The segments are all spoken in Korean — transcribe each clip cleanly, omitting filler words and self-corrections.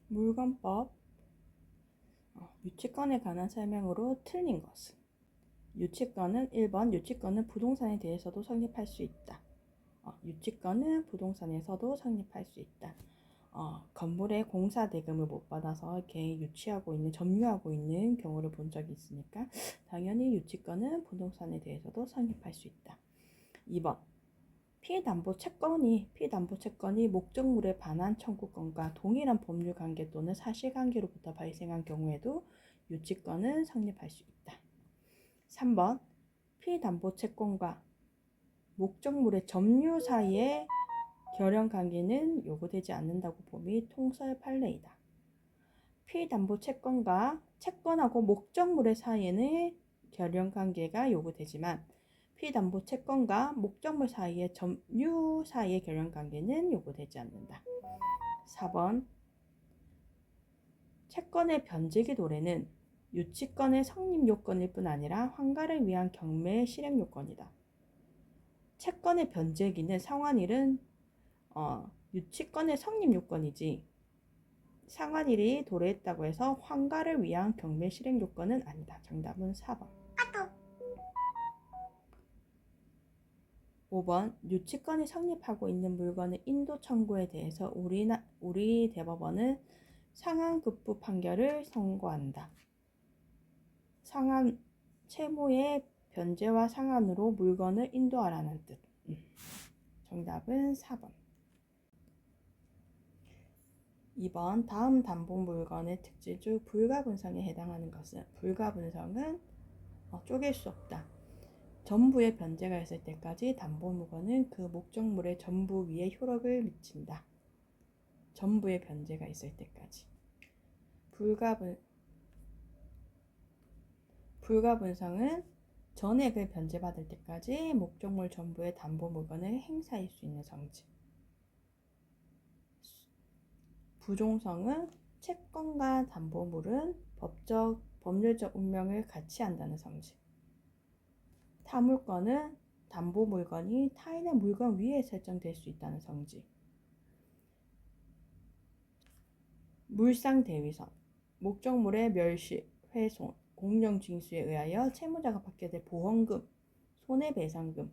물건법 유치권에 관한 설명으로 틀린 것은 유치권은 1번 유치권은 부동산에 대해서도 성립할 수 있다. 유치권은 부동산에서도 성립할 수 있다. 건물에 공사 대금을 못 받아서 이렇게 유치하고 있는 점유하고 있는 경우를 본 적이 있으니까 당연히 유치권은 부동산에 대해서도 성립할 수 있다. 2번 피담보채권이 목적물에 반한 청구권과 동일한 법률 관계 또는 사실관계로부터 발생한 경우에도 유치권은 성립할 수 있다. 3번 피담보채권과 목적물의 점유 사이의 결연관계는 요구되지 않는다고 봄이 통설 판례이다. 피담보채권과 채권하고 목적물의 사이에는 결연관계가 요구되지만 피담보채권과 목적물 사이의 점유 사이의 결연관계는 요구되지 않는다. 4번 채권의 변제기 도래는 유치권의 성립 요건일 뿐 아니라 환가를 위한 경매 실행 요건이다. 채권의 변제기는 상환일은 유치권의 성립 요건이지 상환일이 도래했다고 해서 환가를 위한 경매 실행 요건은 아니다. 정답은 4번. 5번 유치권이 성립하고 있는 물건의 인도 청구에 대해서 우리 대법원은 상한급부 판결을 선고한다. 상한 채무의 변제와 상한으로 물건을 인도하라는 뜻. 정답은 4번. 2번 다음 담보 물건의 특질 중 불가분성에 해당하는 것은 불가분성은 쪼갤 수 없다. 전부의 변제가 있을 때까지 담보 물건은 그 목적물의 전부 위에 효력을 미친다. 전부의 변제가 있을 때까지. 불가분성은 전액을 변제받을 때까지 목적물 전부의 담보 물건을 행사할 수 있는 성질. 부종성은 채권과 담보물은 법률적 운명을 같이 한다는 성질. 타물권은 담보 물건이 타인의 물건 위에 설정될 수 있다는 성질. 물상대위성, 목적물의 멸실, 훼손, 공정징수에 의하여 채무자가 받게 될 보험금, 손해배상금,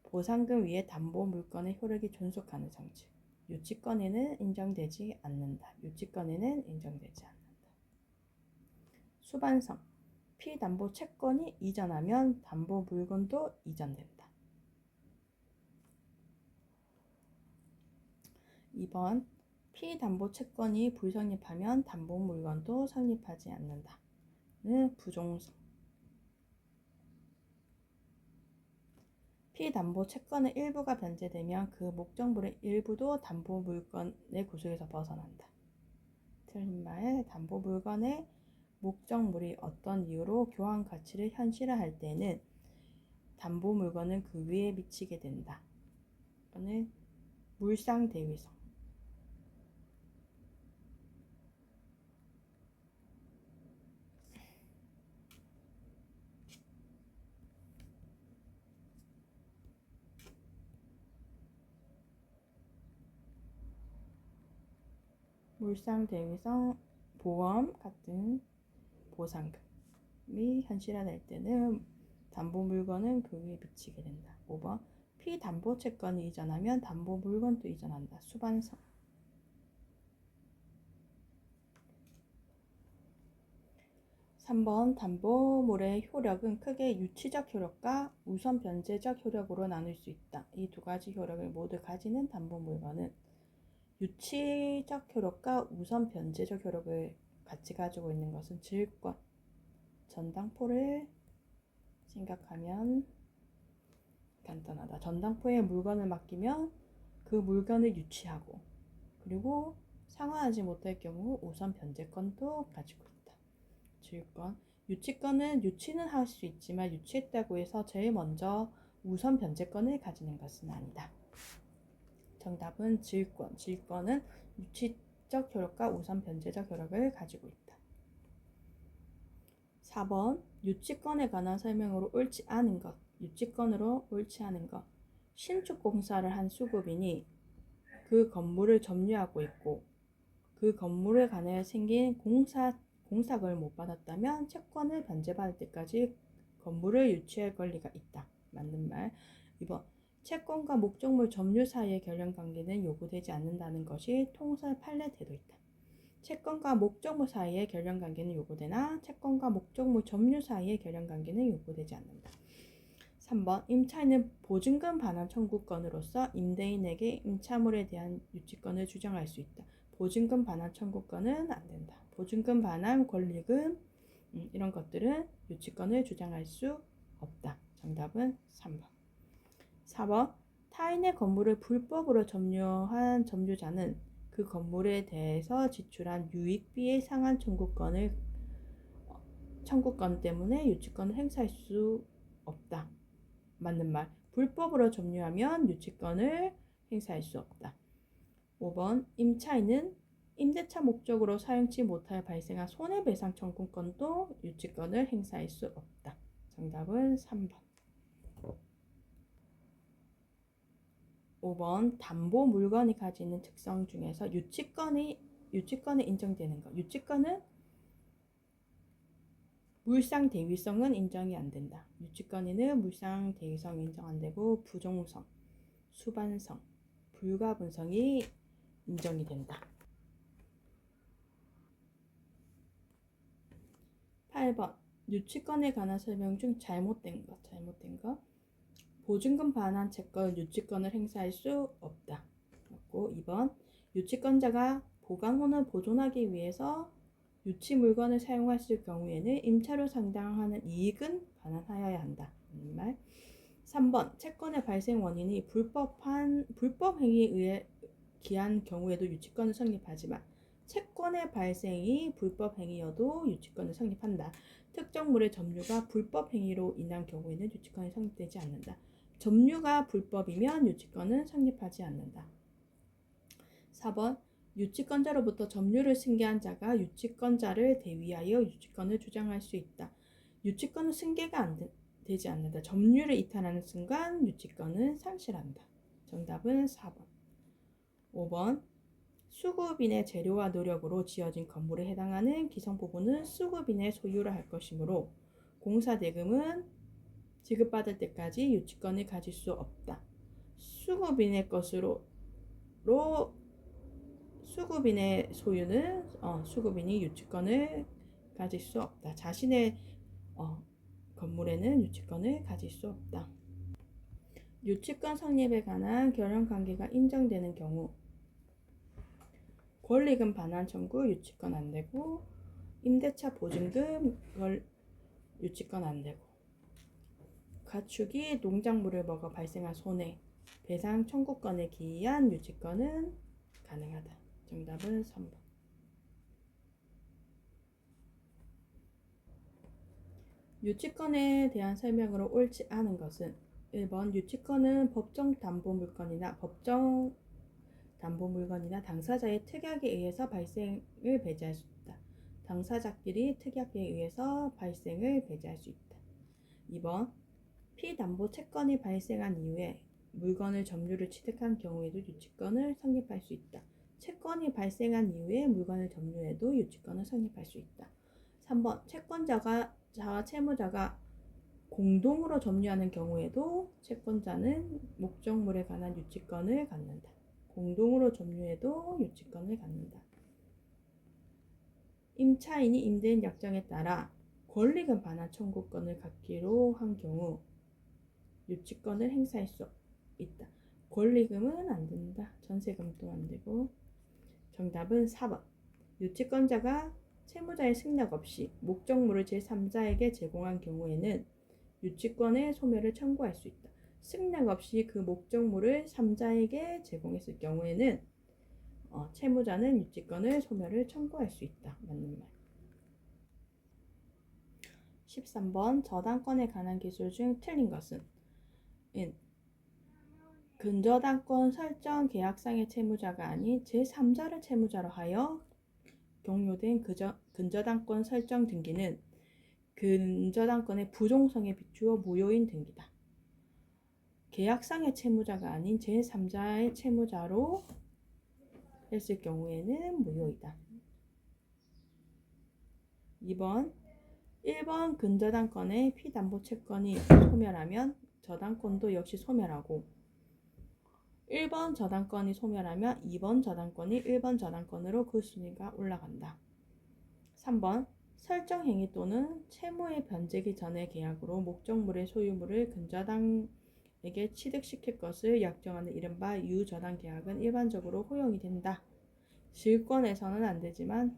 보상금 위에 담보 물건의 효력이 존속하는 성질. 유치권에는 인정되지 않는다. 수반성, 피담보 채권이 이전하면 담보 물건도 이전된다. 2번 피담보 채권이 불성립하면 담보 물건도 성립하지 않는다. 는 부종성. 피담보 채권의 일부가 변제되면 그 목적물의 일부도 담보 물건의 구속에서 벗어난다. 틀린 말. 담보 물건의 목적물이 어떤 이유로 교환 가치를 현실화할 때는 담보 물건은 그 위에 미치게 된다. 이거는 물상대위성. 물상대위성 보험 같은 보상금이 현실화될 때는 담보 물건은 그 위에 미치게 된다. 5번 피담보 채권이 이전하면 담보 물건도 이전한다. 수반성. 3번 담보물의 효력은 크게 유치적 효력과 우선 변제적 효력으로 나눌 수 있다. 이 두 가지 효력을 모두 가지는 담보 물건은 유치적 효력과 우선 변제적 효력을 같이 가지고 있는 것은 질권, 전당포를 생각하면 간단하다. 전당포에 물건을 맡기면 그 물건을 유치하고 그리고 상환하지 못할 경우 우선 변제권도 가지고 있다. 질권, 유치권은 유치는 할 수 있지만 유치했다고 해서 제일 먼저 우선 변제권을 가지는 것은 아니다. 정답은 질권. 질권은 유치적 효력과 우선 변제적 효력을 가지고 있다. 4번 유치권에 관한 설명으로 옳지 않은 것. 유치권으로 옳지 않은 것. 신축 공사를 한 수급인이 그 건물을 점유하고 있고 그 건물에 관하여 생긴 공사금을 못 받았다면 채권을 변제받을 때까지 건물을 유치할 권리가 있다. 맞는 말. 2번. 채권과 목적물 점유 사이의 결연 관계는 요구되지 않는다는 것이 통설 판례 태도이다. 채권과 목적물 사이의 결연 관계는 요구되나 채권과 목적물 점유 사이의 결연 관계는 요구되지 않는다. 3번. 임차인은 보증금 반환 청구권으로서 임대인에게 임차물에 대한 유치권을 주장할 수 있다. 보증금 반환 청구권은 안 된다. 보증금 반환, 권리금 이런 것들은 유치권을 주장할 수 없다. 정답은 3번. 4번. 타인의 건물을 불법으로 점유한 점유자는 그 건물에 대해서 지출한 유익비에 상한 청구권 때문에 유치권을 행사할 수 없다. 맞는 말. 불법으로 점유하면 유치권을 행사할 수 없다. 5번. 임차인은 임대차 목적으로 사용치 못하여 발생한 손해배상 청구권도 유치권을 행사할 수 없다. 정답은 3번. 5번. 담보 물건이 가지는 특성 중에서 유치권이 인정되는 것. 유치권은 물상 대위성은 인정이 안 된다. 유치권에는 물상 대위성 인정 안 되고 부종성, 수반성, 불가분성이 인정이 된다. 8번. 유치권에 관한 설명 중 잘못된 것. 보증금 반환 채권 유치권을 행사할 수 없다. 맞고 2번. 유치권자가 보관 후는 보존하기 위해서 유치 물건을 사용했을 경우에는 임차료 상당하는 이익은 반환하여야 한다. 말. 3번. 채권의 발생 원인이 불법 행위에 의해 기한 경우에도 유치권은 성립하지만 채권의 발생이 불법 행위여도 유치권은 성립한다. 특정물의 점유가 불법 행위로 인한 경우에는 유치권이 성립되지 않는다. 점유가 불법이면 유치권은 성립하지 않는다. 4번. 유치권자로부터 점유를 승계한 자가 유치권자를 대위하여 유치권을 주장할 수 있다. 유치권은 승계가 되지 않는다. 점유를 이탈하는 순간 유치권은 상실한다. 정답은 4번. 5번. 수급인의 재료와 노력으로 지어진 건물에 해당하는 기성 부분은 수급인의 소유를 할 것이므로 공사대금은 지급받을 때까지 유치권을 가질 수 없다. 수급인의 소유는 수급인이 유치권을 가질 수 없다. 자신의 건물에는 유치권을 가질 수 없다. 유치권 성립에 관한 결연관계가 인정되는 경우 권리금 반환 청구 유치권 안 되고 임대차 보증금 유치권 안 되고 가축이 농작물을 먹어 발생한 손해 배상 청구권에 기한 유치권은 가능하다. 정답은 3번. 유치권에 대한 설명으로 옳지 않은 것은 1번. 유치권은 법정 담보 물건이나 당사자의 특약에 의해서 발생을 배제할 수 있다. 당사자끼리 특약에 의해서 발생을 배제할 수 있다. 2번. 피담보 채권이 발생한 이후에 물건을 점유를 취득한 경우에도 유치권을 성립할 수 있다. 채권이 발생한 이후에 물건을 점유해도 유치권을 성립할 수 있다. 3번. 채권자와 채무자가 공동으로 점유하는 경우에도 채권자는 목적물에 관한 유치권을 갖는다. 공동으로 점유해도 유치권을 갖는다. 임차인이 임대인 약정에 따라 권리금 반환 청구권을 갖기로 한 경우 유치권을 행사할 수 있다. 권리금은 안 된다. 전세금도 안 되고. 정답은 4번. 유치권자가 채무자의 승낙 없이 목적물을 제3자에게 제공한 경우에는 유치권의 소멸을 청구할 수 있다. 승낙 없이 그 목적물을 3자에게 제공했을 경우에는 채무자는 유치권의 소멸을 청구할 수 있다. 맞는 말. 13번. 저당권에 관한 기술 중 틀린 것은 근저당권 설정 계약상의 채무자가 아닌 제3자를 채무자로 하여 경료된 근저당권 설정 등기는 근저당권의 부종성에 비추어 무효인 등기다. 계약상의 채무자가 아닌 제3자의 채무자로 했을 경우에는 무효이다. 2번 1번 근저당권의 피담보채권이 소멸하면 저당권도 역시 소멸하고 1번 저당권이 소멸하면 2번 저당권이 1번 저당권으로 그 순위가 올라간다. 3번 설정행위 또는 채무의 변제기 전의 계약으로 목적물의 소유물을 근저당에게 취득시킬 것을 약정하는 이른바 유저당 계약은 일반적으로 허용이 된다. 질권에서는 안 되지만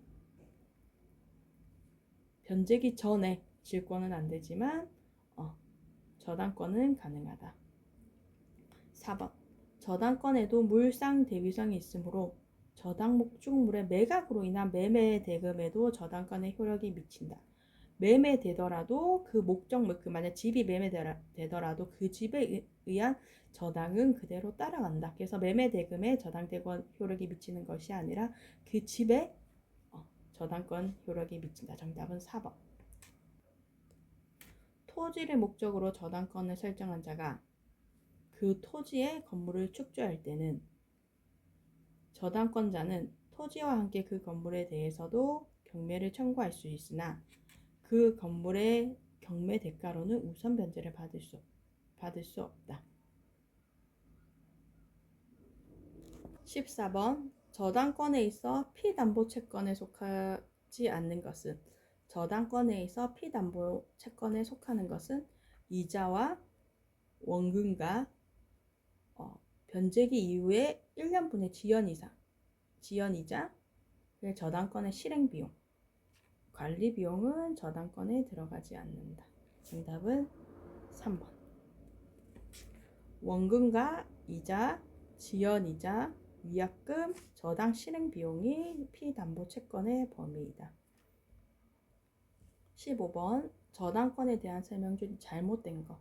변제기 전에 질권은 안 되지만 저당권은 가능하다. 4번 저당권에도 물상 대위성이 있으므로 저당 목적물의 매각으로 인한 매매 대금에도 저당권의 효력이 미친다. 매매되더라도 그 목적물, 만약 집이 매매되더라도 그 집에 의한 저당은 그대로 따라간다. 그래서 매매 대금에 저당 대권 효력이 미치는 것이 아니라 그 집에 저당권 효력이 미친다. 정답은 4번. 토지를 목적으로 저당권을 설정한 자가 그 토지의 건물을 축조할 때는 저당권자는 토지와 함께 그 건물에 대해서도 경매를 청구할 수 있으나 그 건물의 경매 대가로는 우선 변제를 받을 수 없다. 14번 저당권에 있어 피담보채권에 속하지 않는 것은 저당권에 있어 피담보채권에 속하는 것은 이자와 원금과 변제기 이후에 1년분의 지연이자 저당권의 실행비용, 관리비용은 저당권에 들어가지 않는다. 정답은 3번. 원금과 이자, 지연이자, 위약금, 저당 실행비용이 피담보채권의 범위이다. 15번 저당권에 대한 설명 중 잘못된 것.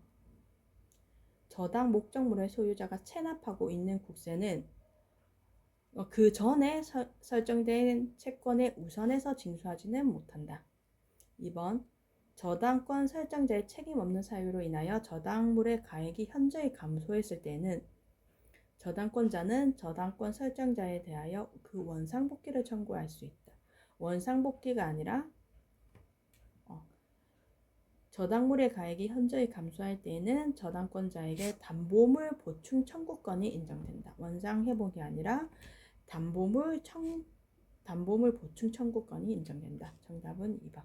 저당 목적물의 소유자가 체납하고 있는 국세는 그 전에 설정된 채권에 우선해서 징수하지는 못한다. 2번 저당권 설정자의 책임 없는 사유로 인하여 저당물의 가액이 현저히 감소했을 때는 저당권자는 저당권 설정자에 대하여 그 원상복귀를 청구할 수 있다. 원상복귀가 아니라 저당물의 가액이 현저히 감소할 때에는 저당권자에게 담보물 보충 청구권이 인정된다. 원상회복이 아니라 담보물 보충 청구권이 인정된다. 정답은 2번.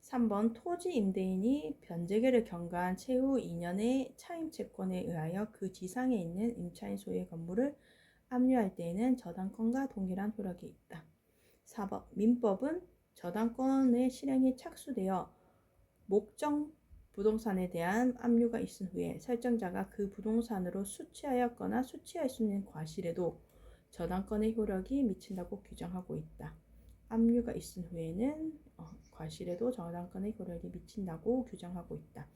3번 토지 임대인이 변제계를 경과한 채후 2년의 차임채권에 의하여 그 지상에 있는 임차인 소유의 건물을 압류할 때에는 저당권과 동일한 효력이 있다. 4번 민법은 저당권의 실행이 착수되어 목적 부동산에 대한 압류가 있은 후에 설정자가 그 부동산으로 수취하였거나 수취할 수 있는 과실에도 저당권의 효력이 미친다고 규정하고 있다. 압류가 있은 후에는 과실에도 저당권의 효력이 미친다고 규정하고 있다.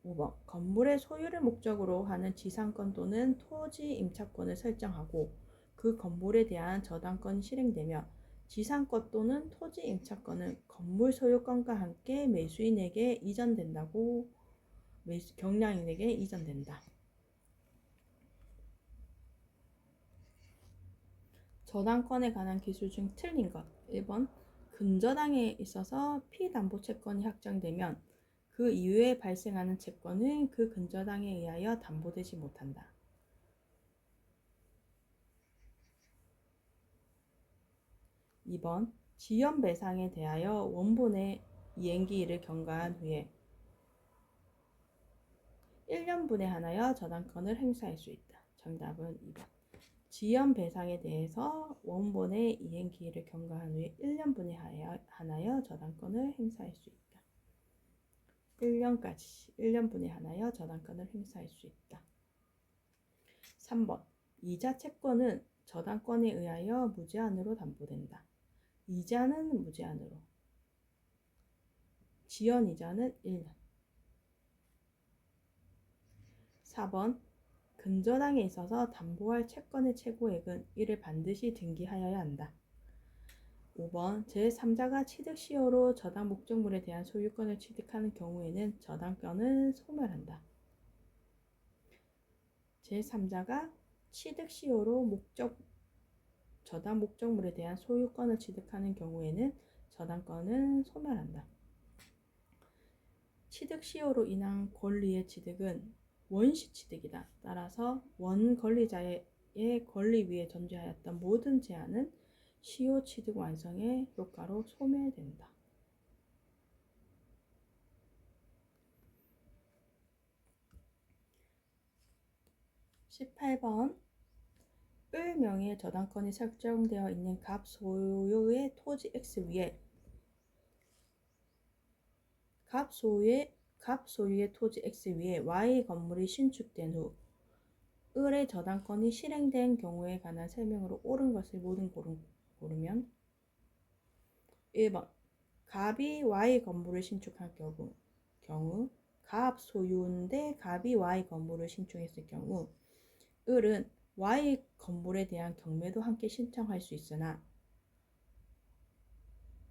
5번 건물의 소유를 목적으로 하는 지상권 또는 토지 임차권을 설정하고 그 건물에 대한 저당권이 실행되며 지상권 또는 토지 임차권은 건물 소유권과 함께 매수인에게 이전된다고 경량인에게 이전된다. 저당권에 관한 기술 중 틀린 것. 1번 근저당에 있어서 피담보채권이 확정되면 그 이후에 발생하는 채권은 그 근저당에 의하여 담보되지 못한다. 2번 지연배상에 대하여 원본의 이행기일을 경과한 후에 1년분에 한하여 저당권을 행사할 수 있다. 정답은 2번. 지연배상에 대해서 원본의 이행기일을 경과한 후에 1년분에 한하여 저당권을 행사할 수 있다. 1년분에 한하여 저당권을 행사할 수 있다. 3번 이자 채권은 저당권에 의하여 무제한으로 담보된다. 이자는 무제한으로, 지연이자는 1년. 4번 근저당에 있어서 담보할 채권의 최고액은 이를 반드시 등기하여야 한다. 5번 제3자가 취득시효로 저당 목적물에 대한 소유권을 취득하는 경우에는 저당권은 소멸한다. 제3자가 취득시효로 저당 목적물에 대한 소유권을 취득하는 경우에는 저당권은 소멸한다. 취득 시효로 인한 권리의 취득은 원시 취득이다. 따라서 원 권리자의 권리 위에 존재하였던 모든 제한은 시효 취득 완성의 효과로 소멸된다. 18번 을 명의의 저당권이 설정되어 있는 갑 소유의 토지 X 위에 갑 소유의 토지 X 위에 Y 건물이 신축된 후 을의 저당권이 실행된 경우에 관한 설명으로 옳은 것을 모두 고르면 1번 갑이 Y 건물을 신축할 경우 갑 소유인데 갑이 Y 건물을 신축했을 경우 을은 Y 건물에 대한 경매도 함께 신청할 수 있으나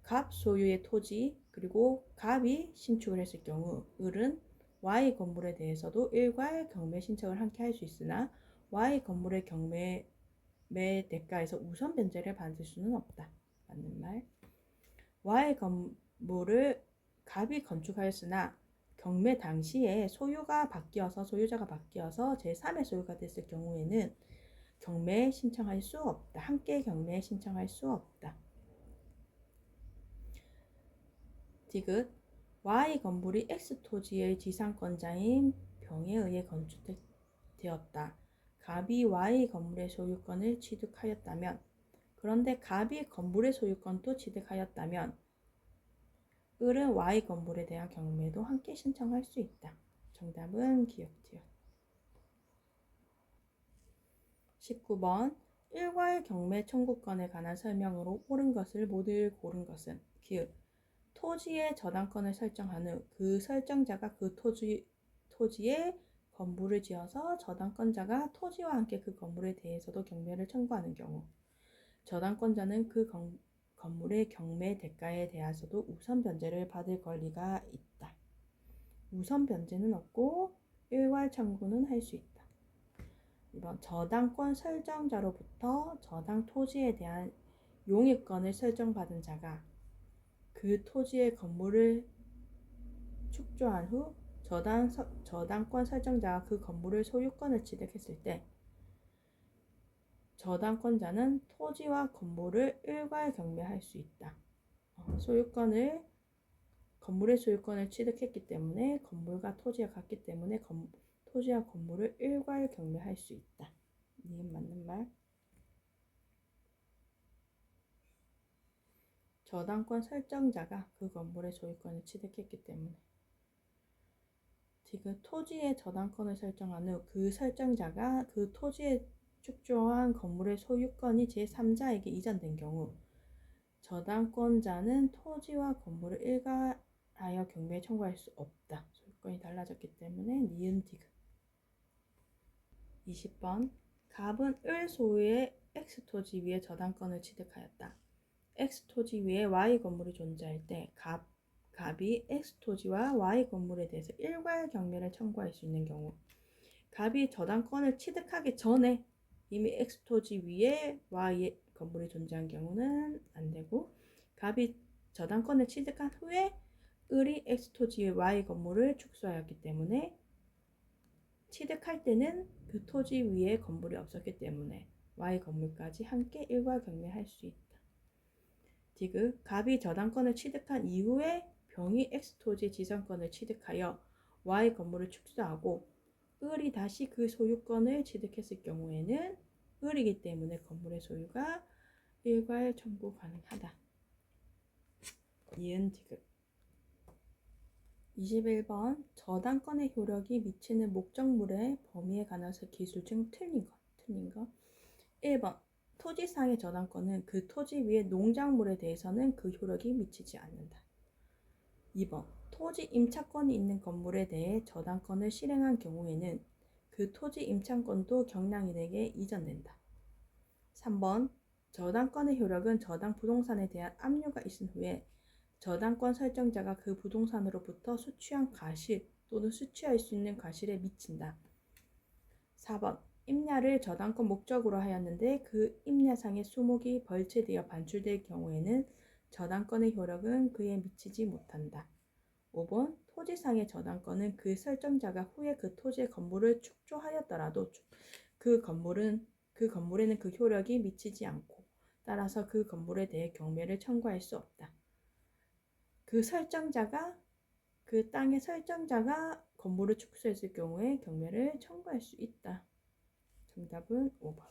갑 소유의 토지 그리고 갑이 신축을 했을 경우 을은 Y 건물에 대해서도 일괄 경매 신청을 함께 할 수 있으나 Y 건물의 경매 대가에서 우선 변제를 받을 수는 없다. 맞는 말. Y 건물을 갑이 건축하였으나 경매 당시에 소유자가 바뀌어서 제3의 소유가 됐을 경우에는 경매 신청할 수 없다. 함께 경매 신청할 수 없다. 디귿 Y 건물이 X 토지의 지상권자인 병에 의해 건축되었다. 갑이 Y 건물의 소유권을 취득하였다면 그런데 갑이 건물의 소유권도 취득하였다면 을은 Y 건물에 대한 경매도 함께 신청할 수 있다. 정답은 기역 티읕. 19번 일괄 경매 청구권에 관한 설명으로 옳은 것을 모두 고른 것은 기역 토지의 저당권을 설정한 후 그 설정자가 그 토지에 건물을 지어서 저당권자가 토지와 함께 그 건물에 대해서도 경매를 청구하는 경우 저당권자는 그 건물의 경매 대가에 대해서도 우선 변제를 받을 권리가 있다. 우선 변제는 없고 일괄 청구는 할 수 있다. 2번 저당권 설정자로부터 저당 토지에 대한 용익권을 설정받은 자가 그 토지의 건물을 축조한 후 저당권 설정자가 그 건물의 소유권을 취득했을 때 저당권자는 토지와 건물을 일괄 경매할 수 있다. 건물의 소유권을 취득했기 때문에 건물과 토지가 같기 때문에 토지와 건물을 일괄 경매할 수 있다. 니은 맞는 말. 저당권 설정자가 그 건물의 소유권을 취득했기 때문에 지금 토지의 저당권을 설정한 후 그 설정자가 그 토지에 축조한 건물의 소유권이 제3자에게 이전된 경우 저당권자는 토지와 건물을 일괄하여 경매에 청구할 수 없다. 소유권이 달라졌기 때문에 니은 디귿. 20번 갑은 을 소유의 X토지 위에 저당권을 취득하였다. X토지 위에 Y 건물이 존재할 때 갑이 X토지와 Y 건물에 대해서 일괄 경매를 청구할 수 있는 경우 갑이 저당권을 취득하기 전에 이미 X토지 위에 Y 건물이 존재한 경우는 안 되고 갑이 저당권을 취득한 후에 을이 X토지의 Y 건물을 축소하였기 때문에 취득할 때는 그 토지 위에 건물이 없었기 때문에 Y 건물까지 함께 일괄 경매할 수 있다. 디귿 갑이 저당권을 취득한 이후에 병이 X토지 지상권을 취득하여 Y 건물을 축소하고 을이 다시 그 소유권을 취득했을 경우에는 을이기 때문에 건물의 소유가 일괄 청구 가능하다. 이은 디귿. 21번 저당권의 효력이 미치는 목적물의 범위에 관해서 기술 중 틀린 것. 1번 토지상의 저당권은 그 토지 위의 농작물에 대해서는 그 효력이 미치지 않는다. 2번 토지 임차권이 있는 건물에 대해 저당권을 실행한 경우에는 그 토지 임차권도 경량인에게 이전된다. 3번 저당권의 효력은 저당 부동산에 대한 압류가 있은 후에 저당권 설정자가 그 부동산으로부터 수취한 과실 또는 수취할 수 있는 과실에 미친다. 4번 임야를 저당권 목적으로 하였는데 그 임야상의 수목이 벌채되어 반출될 경우에는 저당권의 효력은 그에 미치지 못한다. 5번 토지상의 저당권은 그 설정자가 후에 그 토지의 건물을 축조하였더라도 그 건물에는 그 효력이 미치지 않고 따라서 그 건물에 대해 경매를 청구할 수 없다. 그 땅의 설정자가 건물을 축소했을 경우에 경매를 청구할 수 있다. 정답은 5번.